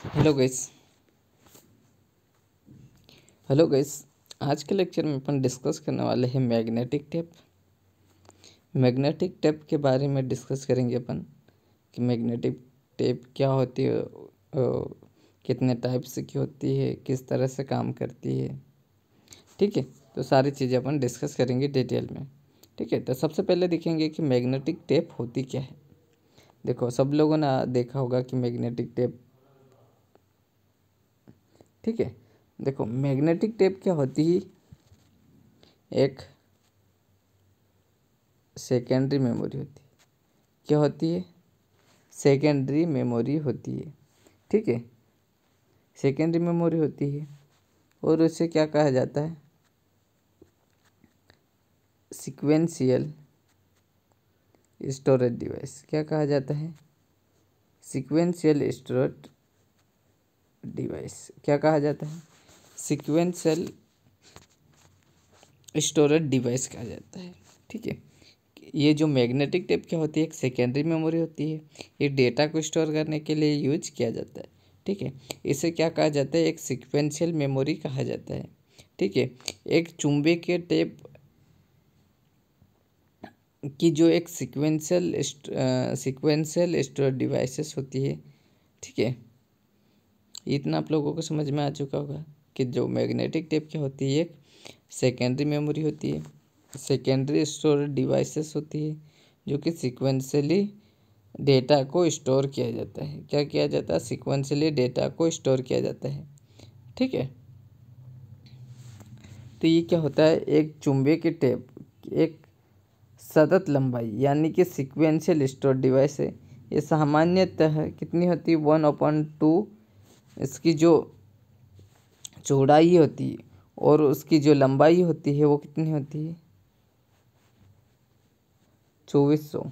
Hello guys. Hello guys, आज के lecture में अपन डिस्कस करने वाले हैं मैग्नेटिक टेप। मैग्नेटिक टेप के बारे में डिस्कस करेंगे अपन कि मैग्नेटिक टेप क्या होती है, कितने टाइप्स की होती है, किस तरह से काम करती है। ठीक है, तो सारी चीज़ें अपन डिस्कस करेंगे डिटेल में। ठीक है, तो सबसे पहले देखेंगे कि मैग्नेटिक टेप होती क्या है। देखो, सब लोगों ने देखा होगा कि मैग्नेटिक टेप, ठीक है। देखो, मैग्नेटिक टेप क्या होती है, एक सेकेंडरी मेमोरी होती है। क्या होती है? सेकेंडरी मेमोरी होती है। ठीक है, सेकेंडरी मेमोरी होती है और उसे क्या कहा जाता है? Sequential storage device. क्या कहा जाता है? Sequential storage device. क्या कहा जाता है? सीक्वेंशियल स्टोरेज डिवाइस कहा जाता है। ठीक है, ये जो मैग्नेटिक टेप क्या होती है, एक सेकेंडरी मेमोरी होती है। ये डेटा को स्टोर करने के लिए यूज किया जाता है। ठीक है, इसे क्या कहा जाता है? एक सीक्वेंशियल मेमोरी कहा जाता है। ठीक है, एक चुंबकीय टेप की जो एक सीक्वेंशियल स्टोरेज डिवाइसेस होती है। ठीक है, इतना आप लोगों को समझ में आ चुका होगा कि जो मैग्नेटिक टेप क्या होती है, एक सेकेंडरी मेमोरी होती है, सेकेंडरी स्टोरेज डिवाइसेस होती है, जो कि सीक्वेंशियली डेटा को स्टोर किया जाता है। क्या किया जाता है? सीक्वेंशियली डेटा को स्टोर किया जाता है। ठीक है, तो ये क्या होता है? एक चुंबकीय टेप एक सतत लंबाई यानी कि सीक्वेंशियल स्टोर डिवाइस है। ये सामान्यतः कितनी होती है? 1/2 इसकी जो चौड़ाई होती है और उसकी जो लंबाई होती है वो कितनी होती है? 2400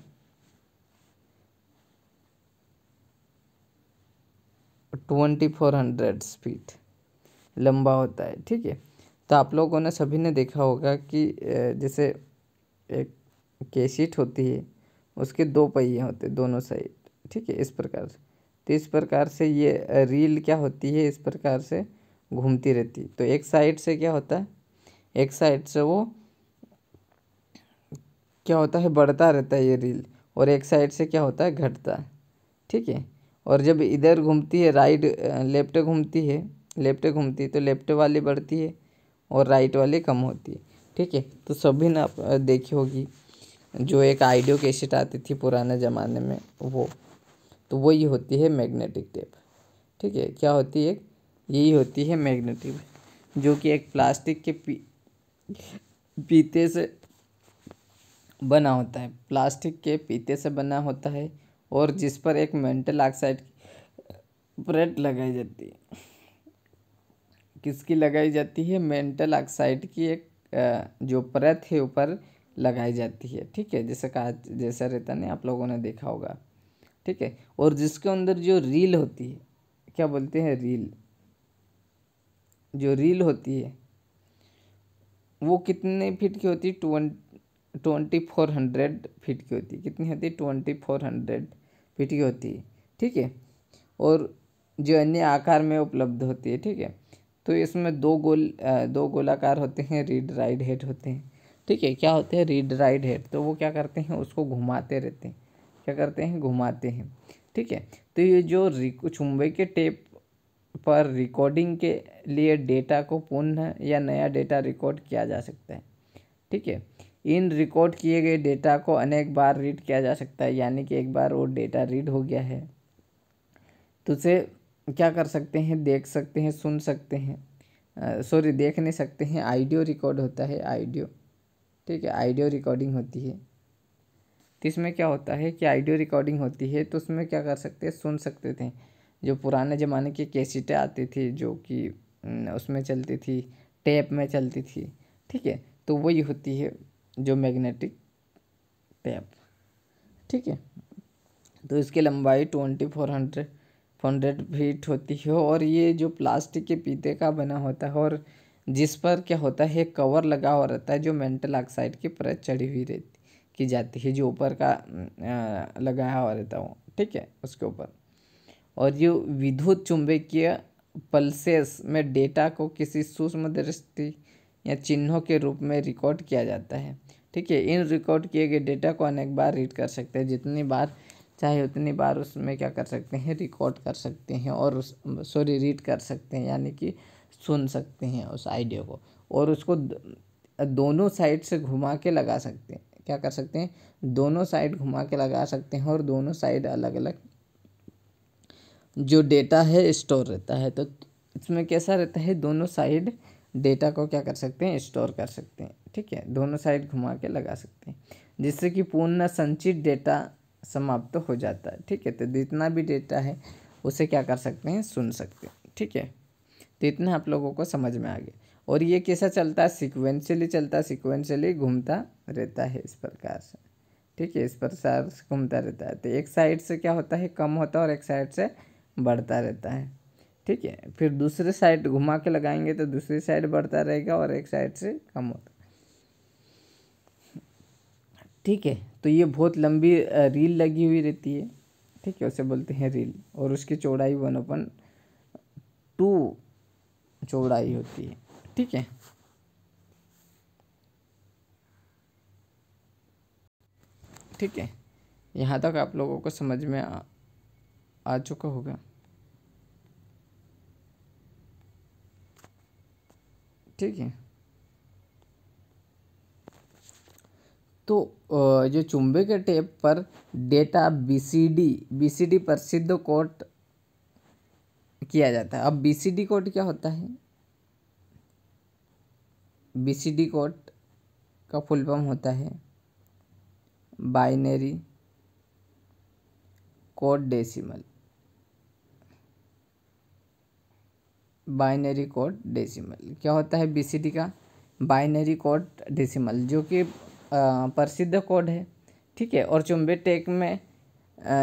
2400 फीट लंबा होता है। ठीक है, तो आप लोगों ने सभी ने देखा होगा कि जैसे एक कैसेट होती है, उसके दो पहिए होते हैं दोनों साइड। ठीक है, इस प्रकार से। तो इस प्रकार से ये रील क्या होती है, इस प्रकार से घूमती रहती है। तो एक साइड से क्या होता है, एक साइड से वो क्या होता है, बढ़ता रहता है ये रील, और एक साइड से क्या होता है, घटता है। ठीक है, और जब इधर घूमती है, राइट लेफ्ट घूमती है, लेफ्ट घूमती है तो लेफ्ट वाली बढ़ती है और राइट वाली कम होती है। ठीक है, तो सभी ने आप देखी होगी जो एक आइडियो कैसेट आती थी पुराने ज़माने में, वो तो वही होती है मैग्नेटिक टेप। ठीक है, क्या होती है? यही होती है मैग्नेटिक, जो कि एक प्लास्टिक के पीते से बना होता है, प्लास्टिक के पीते से बना होता है, और जिस पर एक मेटल ऑक्साइड परत लगाई जाती है। किसकी लगाई जाती है? मेटल ऑक्साइड की एक जो परत है ऊपर लगाई जाती है। ठीक है, जैसे कांच जैसा रहता नहीं, आप लोगों ने देखा होगा। ठीक है, और जिसके अंदर जो रील होती है, क्या बोलते हैं? रील। जो रील होती है वो कितने फीट की होती है? 2400 फीट की होती है। कितनी होती है? 2400 फीट की होती है। ठीक है, और जो अन्य आकार में उपलब्ध होती है। ठीक है, तो इसमें दो गोलाकार होते हैं, रीड राइट हेड होते हैं। ठीक है, क्या होते हैं? Read write head. तो वो क्या करते हैं? उसको घुमाते रहते हैं। क्या करते हैं? घुमाते हैं। ठीक है, तो ये जो चुंबकीय टेप पर रिकॉर्डिंग के लिए डेटा को पुनः या नया डेटा रिकॉर्ड किया जा सकता है। ठीक है, इन रिकॉर्ड किए गए डेटा को अनेक बार रीड किया जा सकता है, यानी कि एक बार वो डेटा रीड हो गया है तो उसे क्या कर सकते हैं? देख सकते हैं, सुन सकते हैं। सॉरी, देख नहीं सकते हैं, ऑडियो रिकॉर्ड होता है, ऑडियो। ठीक है, ऑडियो रिकॉर्डिंग होती है। तो इसमें क्या होता है कि ऑडियो रिकॉर्डिंग होती है तो उसमें क्या कर सकते हैं? सुन सकते थे। जो पुराने ज़माने की कैसेटें आती थी, जो कि उसमें चलती थी, टेप में चलती थी। ठीक है, तो वही होती है जो मैग्नेटिक टेप। ठीक है, तो इसकी लंबाई 2400 फीट होती है, और ये जो प्लास्टिक के पीते का बना होता है, और जिस पर क्या होता है, कवर लगा हुआ रहता है, जो मेटल ऑक्साइड की परत चढ़ी हुई रहती की जाती है, जो ऊपर का लगाया हुआ रहता है वो। ठीक है, उसके ऊपर, और ये विद्युत चुंबकीय पल्सेस में डेटा को किसी सूक्ष्म दृष्टि या चिन्हों के रूप में रिकॉर्ड किया जाता है। ठीक है, इन रिकॉर्ड किए गए डेटा को अनेक बार रीड कर सकते हैं, जितनी बार चाहे उतनी बार उसमें क्या कर सकते हैं, रिकॉर्ड कर सकते हैं और रीड कर सकते हैं, यानी कि सुन सकते हैं उस आइडियो को, और उसको दोनों साइड से घुमा के लगा सकते हैं। क्या कर सकते हैं, दोनों साइड घुमा के लगा सकते हैं और दोनों साइड अलग अलग जो डेटा है स्टोर रहता है। तो इसमें कैसा रहता है, दोनों साइड डेटा को क्या कर सकते हैं, स्टोर कर सकते हैं। ठीक है, दोनों साइड घुमा के लगा सकते हैं, जिससे कि पूर्ण संचित डेटा समाप्त हो जाता है। ठीक है, तो जितना भी डेटा है उसे क्या कर सकते हैं, सुन सकते हैं। ठीक है, तो इतना आप लोगों को समझ में आ गया। और ये कैसा चलता है, सिक्वेंशियली चलता है, सिक्वेंशियली घूमता रहता है इस प्रकार से। ठीक है, इस प्रकार से घूमता रहता है। तो एक साइड से क्या होता है, कम होता है और एक साइड से बढ़ता रहता है। ठीक है, फिर दूसरे साइड घुमा के लगाएंगे तो दूसरी साइड बढ़ता रहेगा और एक साइड से कम होता। ठीक है, तो ये बहुत लंबी रील लगी हुई रहती है। ठीक है, उसे बोलते हैं रील, और उसकी चौड़ाई 1/2 चौड़ाई होती है। ठीक है, ठीक है, यहाँ तक आप लोगों को समझ में आ चुका होगा। ठीक है, तो जो चुंबक के टेप पर डेटा बीसीडी प्रसिद्ध कोड किया जाता है। अब बीसीडी कोड क्या होता है, बीसीडी कोड का फुल फॉर्म होता है binary code decimal. Binary code decimal क्या होता है, बीसीडी का बाइनरी कोड डेसिमल, जो कि प्रसिद्ध कोड है। ठीक है, और चुंबक टेप में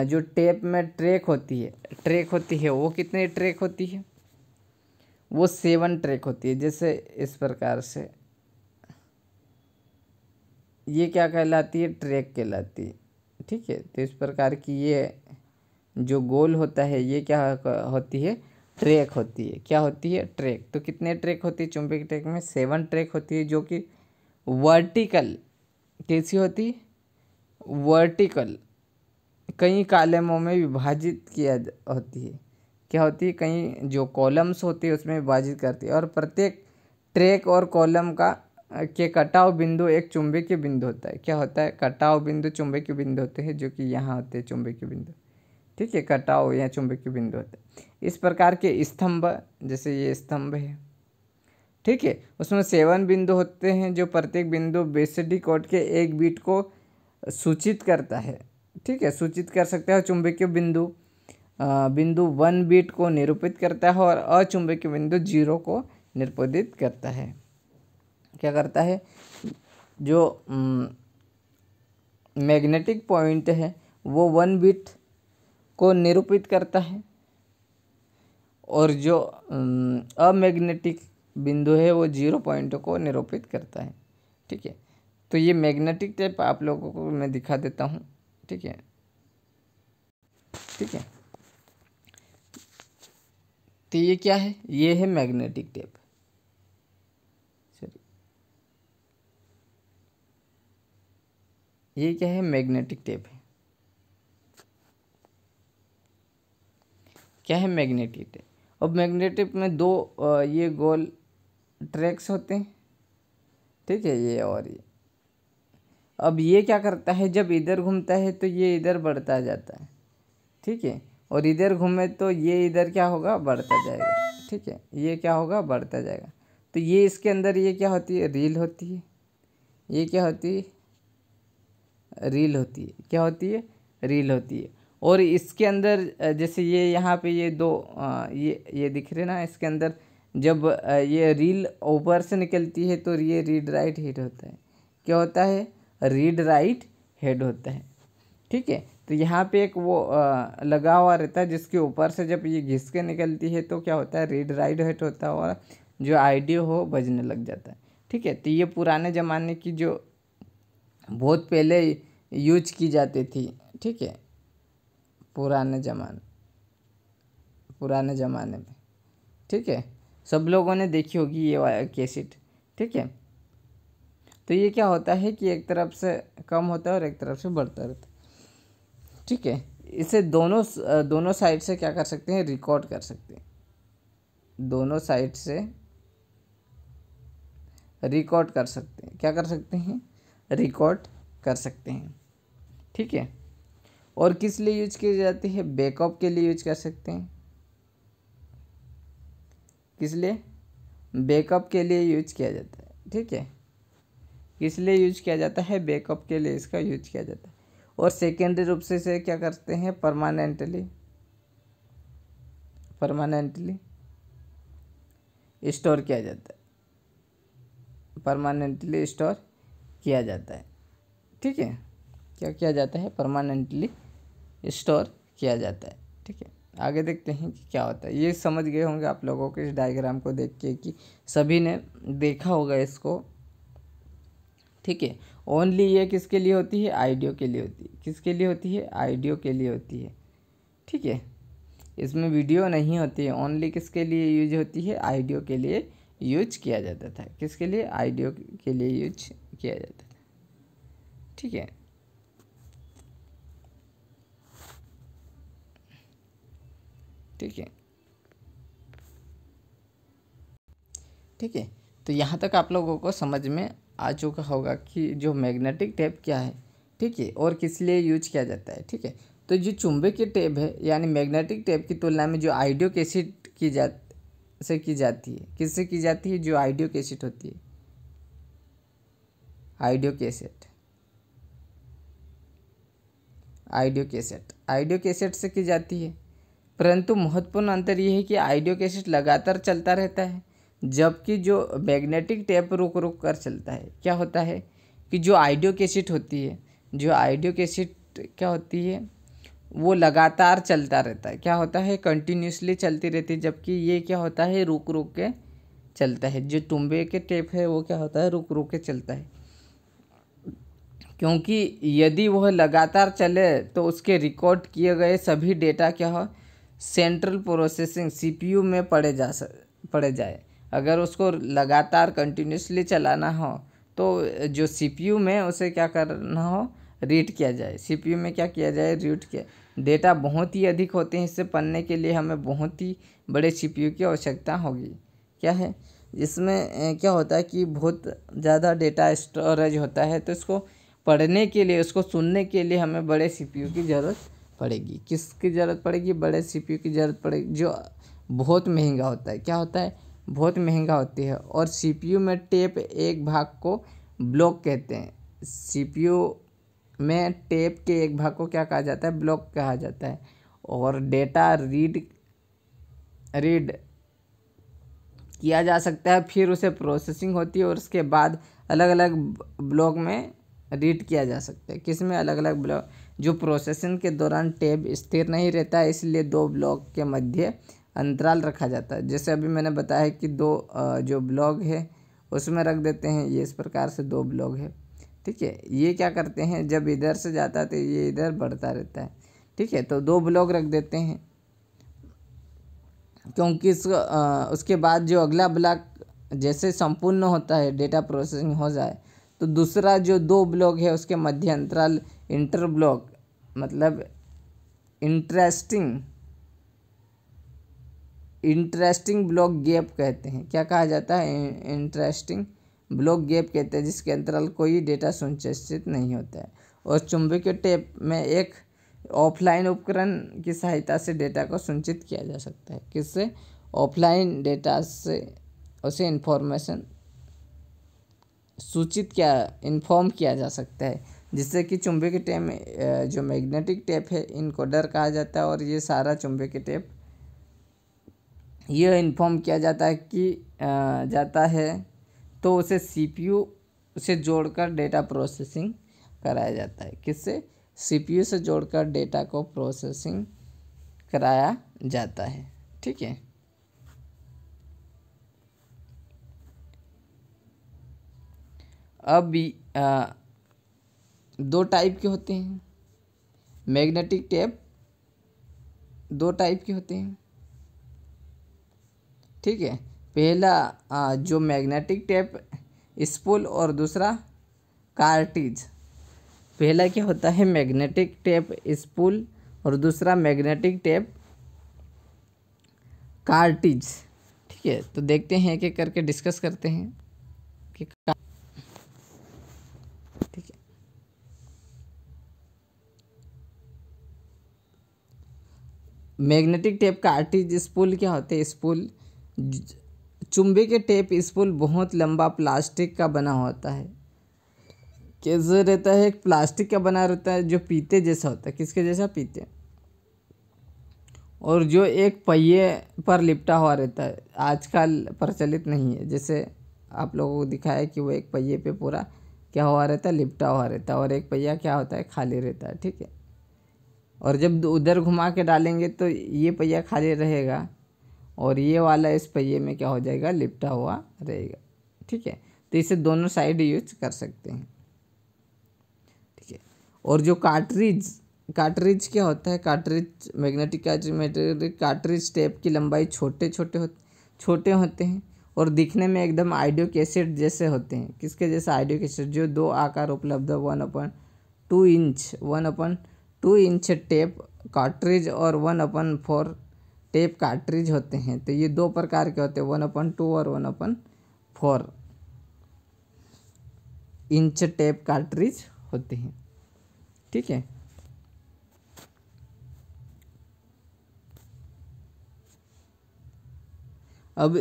जो टेप में ट्रैक होती है वो कितनी ट्रैक होती है, वो 7 ट्रैक होती है। जैसे इस प्रकार से ये क्या कहलाती है, ट्रैक कहलाती है। ठीक है, तो इस प्रकार की ये जो गोल होता है ये क्या होती है, ट्रैक होती है। क्या होती है, ट्रैक। तो कितने ट्रैक होती है चुंबक ट्रैक में, 7 ट्रैक होती है, जो कि वर्टिकल कैसी होती है, वर्टिकल कई कॉलमों में विभाजित किया होती है। क्या होती है, कई जो कॉलम्स होती है उसमें विभाजित करती है, और प्रत्येक ट्रैक और कॉलम का के कटाव बिंदु एक चुंबकीय बिंदु होता है। क्या होता है, कटाव बिंदु चुंबकीय बिंदु होते हैं, जो कि यहाँ होते हैं चुंबकीय बिंदु। ठीक है, कटाव या चुंबकीय बिंदु होते हैं। इस प्रकार के स्तंभ, जैसे ये स्तंभ है, ठीक है, उसमें 7 बिंदु होते हैं, जो प्रत्येक बिंदु बीसीडी कोड के एक बीट को सूचित करता है। ठीक है, सूचित कर सकता है। चुंबकीय बिंदु 1 बीट को निरूपित करता है और अचुंबकीय बिंदु 0 को निरूपित करता है। क्या करता है, जो मैग्नेटिक पॉइंट है वो 1 बीट को निरूपित करता है, और जो अमैग्नेटिक बिंदु है वो 0 पॉइंट को निरूपित करता है। ठीक है, तो ये मैग्नेटिक टेप आप लोगों को मैं दिखा देता हूँ। ठीक है, ठीक है, तो ये क्या है, ये है मैग्नेटिक टेप। सॉरी, ये क्या है, मैग्नेटिक टेप है। क्या है, मैग्नेटिक टेप। अब मैग्नेटिक टेप में 2 ये गोल ट्रैक्स होते हैं। ठीक है, ये और ये। अब ये क्या करता है, जब इधर घूमता है तो ये इधर बढ़ता जाता है। ठीक है, और इधर घूमे तो ये इधर क्या होगा, बढ़ता जाएगा। ठीक है, ये क्या होगा, बढ़ता जाएगा। तो ये इसके अंदर ये क्या होती है, रील होती है। ये क्या होती है, रील होती है। क्या होती है, रील होती है। और इसके अंदर जैसे ये यहाँ पे ये 2 ये दिख रहे ना, इसके अंदर जब ये रील ऊपर से निकलती है तो ये रीड राइट हेड होता है। क्या होता है, रीड राइट हेड होता है। ठीक है, तो यहाँ पे एक वो लगा हुआ रहता है, जिसके ऊपर से जब ये घिस के निकलती है तो क्या होता है, रीड राइट हेड होता है, और जो आइडियो हो बजने लग जाता है। ठीक है, तो ये पुराने ज़माने की जो बहुत पहले यूज की जाती थी। ठीक है, पुराने ज़माने पुराने ज़माने में, ठीक है। सब लोगों ने देखी होगी ये कैसेट, ठीक है। तो ये क्या होता है कि एक तरफ से कम होता है और एक तरफ से बढ़ता रहता है, ठीक है। इसे दोनों साइड से क्या कर सकते हैं, रिकॉर्ड कर सकते हैं, दोनों साइड से रिकॉर्ड कर सकते हैं। क्या कर सकते हैं, रिकॉर्ड कर सकते हैं, ठीक है। और किस लिए यूज की जाती है, बैकअप के लिए यूज कर सकते हैं। किस लिए, बैकअप के लिए यूज किया जाता है, ठीक है। किस लिए यूज किया जाता है, बैकअप के लिए इसका यूज किया जाता है। और सेकेंडरी रूप से इसे क्या करते हैं, परमानेंटली स्टोर किया जाता है, परमानेंटली स्टोर किया जाता है, ठीक है। क्या किया जाता है, परमानेंटली स्टोर किया जाता है, ठीक है। आगे देखते हैं कि क्या होता है। ये समझ गए होंगे आप लोगों के इस डायग्राम को देख के कि सभी ने देखा होगा इसको, ठीक है। ओनली ये किसके लिए होती है, आइडियो के लिए होती है। किसके लिए होती है, आइडियो के लिए होती है, ठीक है। इसमें वीडियो नहीं होती है, ओनली किसके लिए यूज होती है, आइडियो के लिए यूज किया जाता था। किसके लिए, आइडियो के लिए यूज किया जाता था, ठीक है। ठीक है, ठीक है। तो यहाँ तक आप लोगों को समझ में आ चुका होगा कि जो मैग्नेटिक टेप क्या है, ठीक है, और किस लिए यूज किया जाता है, ठीक है। तो जो चुंबकीय टेप है यानी मैग्नेटिक टेप की तुलना में जो आइडियो कैसेट की जाती है, किससे की जाती है, जो आइडियो कैसेट होती है, आइडियो कैसेट से की जाती है। परंतु महत्वपूर्ण अंतर यह है कि आइडियो कैसेट लगातार चलता रहता है, जबकि जो मैग्नेटिक टेप रुक रुक कर चलता है। क्या होता है कि जो आइडियो कैसेट होती है, क्या होती है, वो लगातार चलता रहता है। क्या होता है, कंटिन्यूसली चलती रहती है, जबकि ये क्या होता है, रुक रुक के चलता है। जो चुंबकीय टेप है वो क्या होता है, रुक रुक के चलता है, क्योंकि यदि वह लगातार चले तो उसके रिकॉर्ड किए गए सभी डेटा क्या हो, सेंट्रल प्रोसेसिंग सीपीयू में पड़े जाए। अगर उसको लगातार कंटिन्यूसली चलाना हो तो जो सीपीयू में उसे क्या करना हो, रीड किया जाए। सीपीयू में क्या किया जाए, रीड किया। डेटा बहुत ही अधिक होते हैं, इससे पढ़ने के लिए हमें बहुत ही बड़े सीपीयू की आवश्यकता होगी। क्या है, इसमें क्या होता है कि बहुत ज़्यादा डेटा स्टोरेज होता है, तो इसको पढ़ने के लिए, उसको सुनने के लिए हमें बड़े सीपीयू की ज़रूरत पड़ेगी। किसकी ज़रूरत पड़ेगी, बड़े सीपीयू की ज़रूरत पड़ेगी, जो बहुत महंगा होता है। क्या होता है, बहुत महंगा होती है। और सीपीयू में टेप एक भाग को ब्लॉक कहते हैं। सीपीयू में टेप के एक भाग को क्या कहा जाता है, ब्लॉक कहा जाता है। और डेटा रीड किया जा सकता है, फिर उसे प्रोसेसिंग होती है और उसके बाद अलग अलग ब्लॉक में रीड किया जा सकता है। किस में, अलग अलग ब्लॉक। जो प्रोसेसिंग के दौरान टेप स्थिर नहीं रहता है, इसलिए दो ब्लॉक के मध्य अंतराल रखा जाता है। जैसे अभी मैंने बताया कि दो जो ब्लॉक है उसमें रख देते हैं, ये इस प्रकार से दो ब्लॉक है, ठीक है। ये क्या करते हैं, जब इधर से जाता है तो ये इधर बढ़ता रहता है, ठीक है। तो दो ब्लॉक रख देते हैं, क्योंकि उसके बाद जो अगला ब्लॉक जैसे संपूर्ण होता है, डेटा प्रोसेसिंग हो जाए, तो दूसरा जो दो ब्लॉक है उसके मध्य अंतराल इंटर ब्लॉक मतलब इंटरेस्टिंग ब्लॉक गैप कहते हैं। क्या कहा जाता है, इंटरेस्टिंग ब्लॉक गैप कहते हैं, जिसके अंतराल कोई डेटा सुनिश्चित नहीं होता है। और चुंबकीय टेप में एक ऑफलाइन उपकरण की सहायता से डेटा को संचित किया जा सकता है। किससे, ऑफलाइन डेटा से उसे इन्फॉर्म किया जा सकता है, जिससे कि चुंबकीय टेप में जो मैग्नेटिक टेप है इनकोडर कहा जाता है। और ये सारा चुंबकीय टेप यह इन्फॉर्म किया जाता है तो उसे सीपीयू से जोड़कर डेटा प्रोसेसिंग कराया जाता है। किससे, सीपीयू से जोड़कर डेटा को प्रोसेसिंग कराया जाता है, ठीक है। अब दो टाइप के होते हैं मैग्नेटिक टेप, दो टाइप के होते हैं। ठीक है। पहला जो मैग्नेटिक टेप स्पूल और दूसरा कार्टिज। पहला क्या होता है मैग्नेटिक टेप स्पूल और दूसरा मैग्नेटिक टेप कार्टिज। ठीक है, तो देखते हैं एक एक करके डिस्कस करते हैं कि ठीक है। मैग्नेटिक टेप कार्टिज स्पूल क्या होते हैं? स्पूल चुंबकीय टेप स्पूल बहुत लंबा प्लास्टिक का बना होता है। कैसे रहता है? एक प्लास्टिक का बना रहता है जो पीते जैसा होता है। किसके जैसा? पीते। और जो एक पहिए पर लिपटा हुआ रहता है, आजकल प्रचलित नहीं है। जैसे आप लोगों को दिखाया कि वो एक पहिए पे पूरा क्या हुआ रहता है? लिपटा हुआ रहता है। और एक पहिया क्या होता है? खाली रहता है। ठीक है। और जब उधर घुमा के डालेंगे तो ये पहिया खाली रहेगा और ये वाला इस पहिए में क्या हो जाएगा? लिपटा हुआ रहेगा। ठीक है, तो इसे दोनों साइड यूज कर सकते हैं। ठीक है। और जो कार्ट्रिज क्या होता है? कार्ट्रिज मैग्नेटिक कार्ट्रिज टेप की लंबाई छोटे होते हैं और दिखने में एकदम आइडियो कैसेट जैसे होते हैं। किसके जैसे? Audio cassette. जो दो आकार उपलब्ध है 1/2 इंच टेप कार्ट्रिज और 1/4 टेप कार्ट्रिज होते हैं। तो ये दो प्रकार के होते हैं, 1/2 और 1/4 इंच टेप कार्ट्रिज होते हैं। ठीक है। अब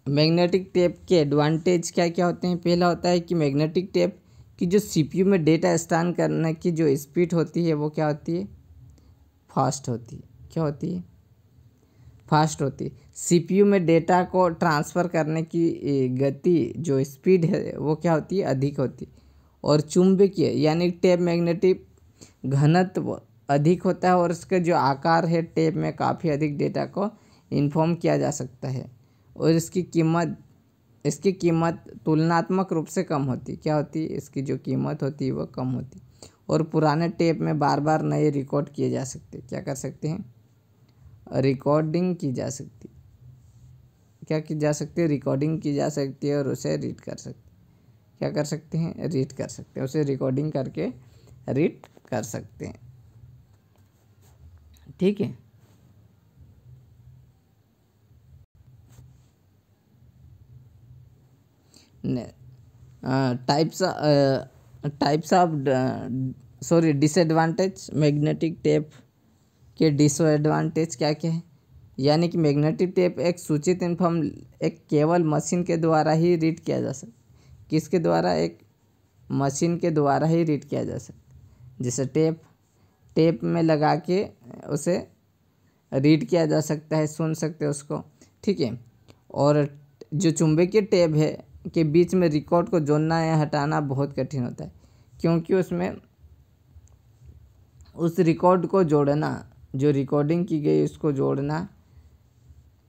मैग्नेटिक टेप के एडवांटेज क्या क्या होते हैं? पहला होता है कि मैग्नेटिक टेप की जो सीपीयू में डेटा स्कैन करने की जो स्पीड होती है वो क्या होती है? फास्ट होती है। क्या होती है? फास्ट होती है। सीपीयू में डेटा को ट्रांसफ़र करने की गति जो स्पीड है वो क्या होती है? अधिक होती है। और चुंबकीय यानी टेप मैग्नेटिक घनत्व अधिक होता है और इसका जो आकार है टेप में काफ़ी अधिक डेटा को इन्फॉर्म किया जा सकता है। और इसकी कीमत तुलनात्मक रूप से कम होती है। क्या होती है? इसकी जो कीमत होती है वो कम होती है। और पुराने टेप में बार बार नए रिकॉर्ड किए जा सकते हैं। क्या कर सकते हैं? रिकॉर्डिंग की जा सकती है। क्या की जा सकती है? रिकॉर्डिंग की जा सकती है और उसे रीड कर सकते हैं। क्या कर सकते हैं? रीड कर सकते हैं। उसे रिकॉर्डिंग करके रीड कर सकते हैं। ठीक है। Types of disadvantage magnetic tape के डिसएडवांटेज क्या क्या है? यानी कि मैग्नेटिक टेप एक सूचित इन्फॉर्म एक केवल मशीन के द्वारा ही रीड किया जा सकता। किसके द्वारा? एक मशीन के द्वारा ही रीड किया जा सकता। जैसे टेप में लगा के उसे रीड किया जा सकता है, सुन सकते हैं उसको। ठीक है। और जो चुंबकीय टेप है के बीच में रिकॉर्ड को जोड़ना या हटाना बहुत कठिन होता है, क्योंकि उसमें उस रिकॉर्ड को जोड़ना, जो रिकॉर्डिंग की गई उसको जोड़ना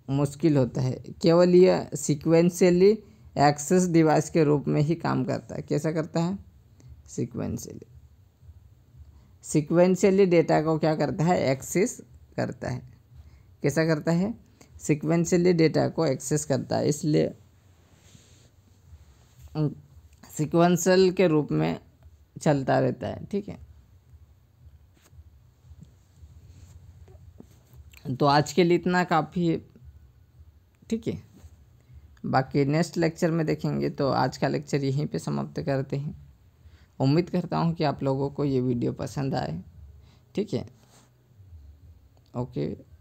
मुश्किल होता है। केवल यह सीक्वेंशियली एक्सेस डिवाइस के रूप में ही काम करता है। कैसा करता है? सीक्वेंशियली डेटा को क्या करता है? एक्सेस करता है। कैसा करता है? सीक्वेंशियली डेटा को एक्सेस करता है, इसलिए सीक्वेंशियल के रूप में चलता रहता है। ठीक है। तो आज के लिए इतना काफ़ी है। ठीक है, बाकी नेक्स्ट लेक्चर में देखेंगे। तो आज का लेक्चर यहीं पे समाप्त करते हैं। उम्मीद करता हूँ कि आप लोगों को ये वीडियो पसंद आए। ठीक है, ओके।